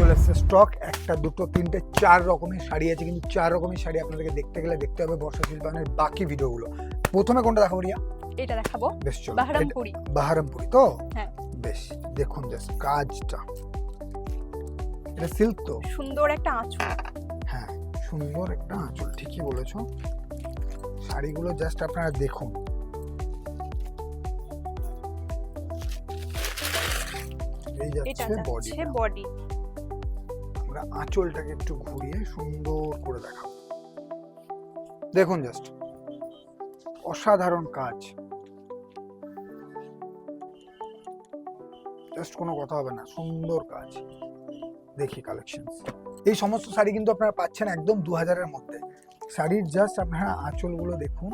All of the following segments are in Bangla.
চলে এসেছে স্টক, একটা দুটো তিনটে চার রকমের শাড়ি আছে, কিন্তু চার রকমের শাড়ি আপনাদেরকে দেখতে গেলে দেখতে হবে বর্ষা শিল্পায়নের বাকি ভিডিওগুলো। প্রথমে কোনটা দেখাবো রিয়া? এটা দেখাবো, বেশ চলো, বাহারামপুরি। বাহারামপুরি তো হ্যাঁ, বেশ। দেখুন জাস্ট কাজটা, এটা সিল্ক তো, সুন্দর একটা আঁচল। হ্যাঁ সুন্দর একটা আঁচল, ঠিকই বলেছো। শাড়িগুলো জাস্ট আপনারা দেখুন, এই এটা যাচ্ছে বডি। যাচ্ছে বডি। আমরা আঁচলটাকে একটু ঘুরিয়ে সুন্দর করে দেখাবো। দেখুন জাস্ট অসাধারণ কাজ, জাস্ট কোনো কথা হবে না, সুন্দর কাজ। দেখি কালেকশন, এই সমস্ত শাড়ি কিন্তু আপনারা পাচ্ছেন একদম 2000-এর মধ্যে। শাড়ির জাস্ট আপনারা আঁচলগুলো দেখুন,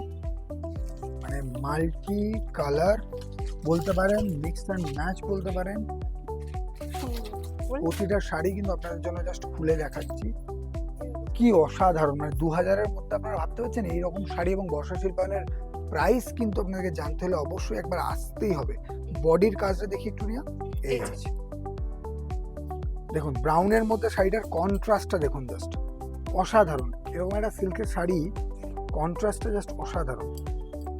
মানে মাল্টি কালার বলতে পারেন, মিক্স অ্যান্ড ম্যাচ বলতে পারেন। প্রতিটা শাড়ি কিন্তু আপনাদের জন্য জাস্ট খুলে দেখাচ্ছি, কি অসাধারণ। মানে 2000-এর মধ্যে আপনারা ভাবতে পারছেন এইরকম শাড়ি, এবং বর্ষা শিল্পায়নের প্রাইস কিন্তু আপনাকে জানতে হলে অবশ্যই একবার আসতেই হবে। বডির কাজটা দেখি একটু নিয়া, এই আছে দেখুন ব্রাউনের মধ্যে শাড়িটার কন্ট্রাস্টটা দেখুন, জাস্ট অসাধারণ। এরকম একটা সিল্কের শাড়ি কন্ট্রাস্টটা জাস্ট অসাধারণ।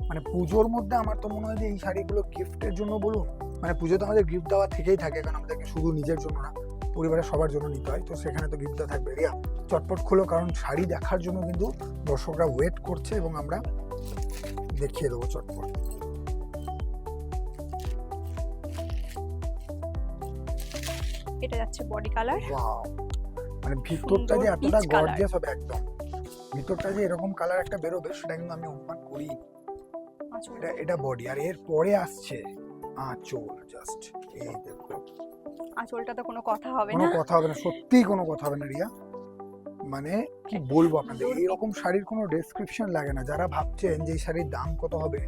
মানে পুজোর মধ্যে আমার তো মনে হয় যে এই শাড়িগুলো গিফটের জন্য বলুন, মানে পুজোতে আমাদের গিফট দেওয়া থেকেই থাকে, কারণ আমাদেরকে শুধু নিজের জন্য না, পরিবারের সবার জন্য নিতে হয়, তো সেখানে তো গিফট দেওয়া থাকবে। রিয়া চটপট খুলো, কারণ শাড়ি দেখার জন্য কিন্তু দর্শকরা ওয়েট করছে, এবং আমরা দেখিয়ে দেবো চটপট। এটা যাচ্ছে বডি কালার। ওয়াও, মানে ভিতরটা যে এতটা গর্জিয়াস হবে, একদম ভিতরটা যে এরকম কালার একটা বেরোবে সেটা কিন্তু আমি অনুমান করি। এটা বডি, আর এর পরে আসছে আঁচল। জাস্ট এই দেখো, আঁচলটা তো কোনো কথা হবে কোনো না, কথা হবে না, সত্যিই কোনো কথা হবে না রিয়া। মানে কি বলবো আপনাদের, এইরকম শাড়ির কোনো ডেসক্রিপশন লাগে না। যারা ভাবছেন যে এই শাড়ির দাম কত হবে,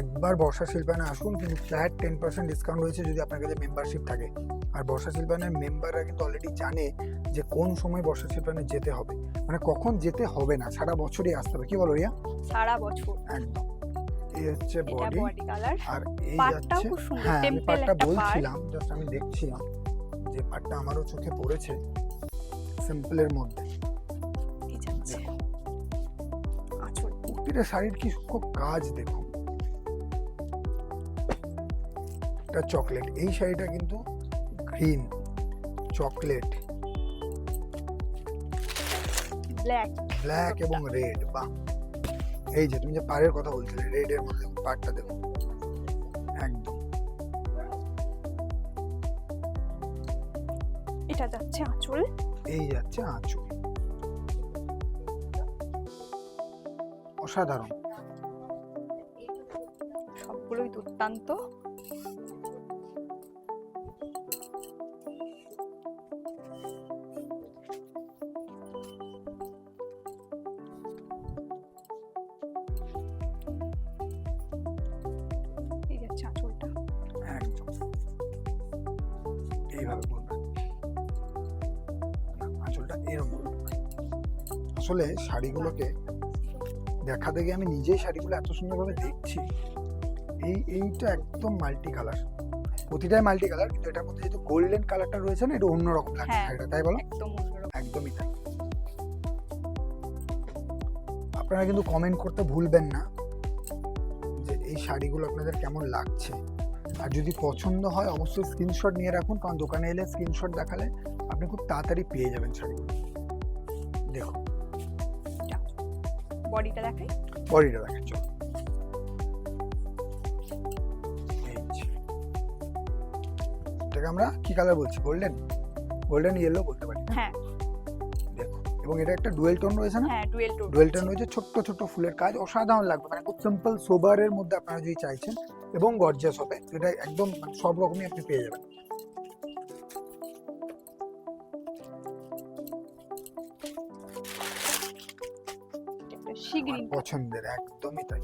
একবার বর্ষা শিল্পায়নে আসুন, কিন্তু ফ্ল্যাট 10% ডিসকাউন্ট রয়েছে যদি আপনার কাছে মেম্বারশিপ থাকে। আর বর্ষা শিল্পায়নের মেম্বাররা কিন্তু অলরেডি জানে যে কোন সময় বর্ষা শিল্পায়নে যেতে হবে, মানে কখন যেতে হবে না, সারা বছরই আসতে হবে। কি বলো রিয়া? সারা বছর একদম। এই হচ্ছে এটা বডি বডি কালার, আর এই পাটটাও যাচ্ছে, খুব সুন্দর, হ্যাঁ আমি টেম্পল পাটটা একটা পাট। বলছিলাম, জাস্ট আমি দেখছিলাম যে পাটটা আমারও চোখে পড়েছে, সিম্পলের মধ্যে। এই যাচ্ছে আঁচল। প্রতিটা শাড়ির কি সূক্ষ্ম কাজ দেখুন। এটা চকলেট, এই শাড়িটা কিন্তু গ্রিন চকলেট, ব্ল্যাক, ব্ল্যাক এবং রেড। বাহ, এই যে তুমি যে পাড়ের কথা বলছিলে, রেড এর মধ্যে পাড়টা দেখুন, একদম। এটা যাচ্ছে আঁচল। এই যাচ্ছে আঁচল, অসাধারণ। সবগুলোই দুর্দান্ত। এই যাচ্ছে আঁচলটা, একদম এইভাবে বলবেন, আঁচলটা এরকম। আসলে শাড়িগুলোকে দেখা দেখে আমি নিজেই শাড়িগুলো এত সুন্দরভাবে দেখছি। এইটা একদম মাল্টি কালার, প্রতিটাই মাল্টি কালার, কিন্তু এটার মধ্যে যেহেতু গোল্ডেন কালারটা রয়েছে না, এটা অন্যরকম লাগছে হ্যাঁ, শাড়িটা, তাই বলো? একদম অন্যরকম। একদমই তাই। আপনারা কিন্তু কমেন্ট করতে ভুলবেন না যে এই শাড়িগুলো আপনাদের কেমন লাগছে, আর যদি পছন্দ হয় অবশ্যই স্ক্রিনশট নিয়ে রাখুন, কারণ দোকানে এলে স্ক্রিনশট দেখালে আপনি খুব তাড়াতাড়ি পেয়ে যাবেন শাড়িগুলো। দেখো বডিটা দেখাই, বডিটা দেখেন, চলো। এটাকে আমরা কি কালার বলছি? গোল্ডেন, গোল্ডেন ইয়েলো বলতে পারি। হ্যাঁ দেখো, এবং এটা একটা ডুয়েল টোন রয়েছে না? হ্যাঁ, ডুয়েল টোন। ডুয়েল টোন রয়েছে, ছোট্ট ছোট্ট ফুলের কাজ, অসাধারণ লাগবে। মানে খুব সিম্পল সোবারের মধ্যে আপনারা যদি চাইছেন এবং গর্জিয়াস হবে, এটা একদম মানে সব রকমই আপনি পেয়ে যাবেন। সি গ্রিন পছন্দের, একদমই তাই।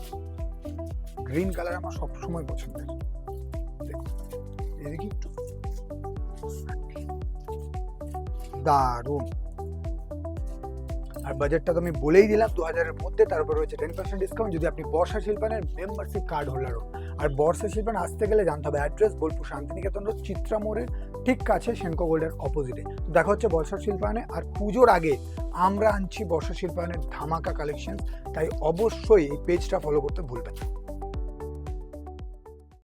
গ্রিন কালার আমার সবসময় পছন্দের। দেখো এদিকে একটু, দারুণ। আর বাজেটটা তো আমি বলেই দিলাম 2000-এর মধ্যে, তারপর রয়েছে 10% ডিসকাউন্ট যদি আপনি বর্ষা শিল্পায়নের মেম্বারশিপ কার্ড হোল্ডার হন। আর বর্ষা শিল্পায়ন আসতে গেলে জানতে হবে অ্যাড্রেস বোলপুর শান্তিনিকেতন রোড, চিত্রা মোড়ের ঠিক কাছে সেনকো গোল্ডের অপোজিটে। তো দেখা হচ্ছে বর্ষা শিল্পায়নে। আর পুজোর আগে আমরা আনছি বর্ষা শিল্পায়নের ধামাকা কালেকশন, তাই অবশ্যই এই পেজটা ফলো করতে ভুলবেন না।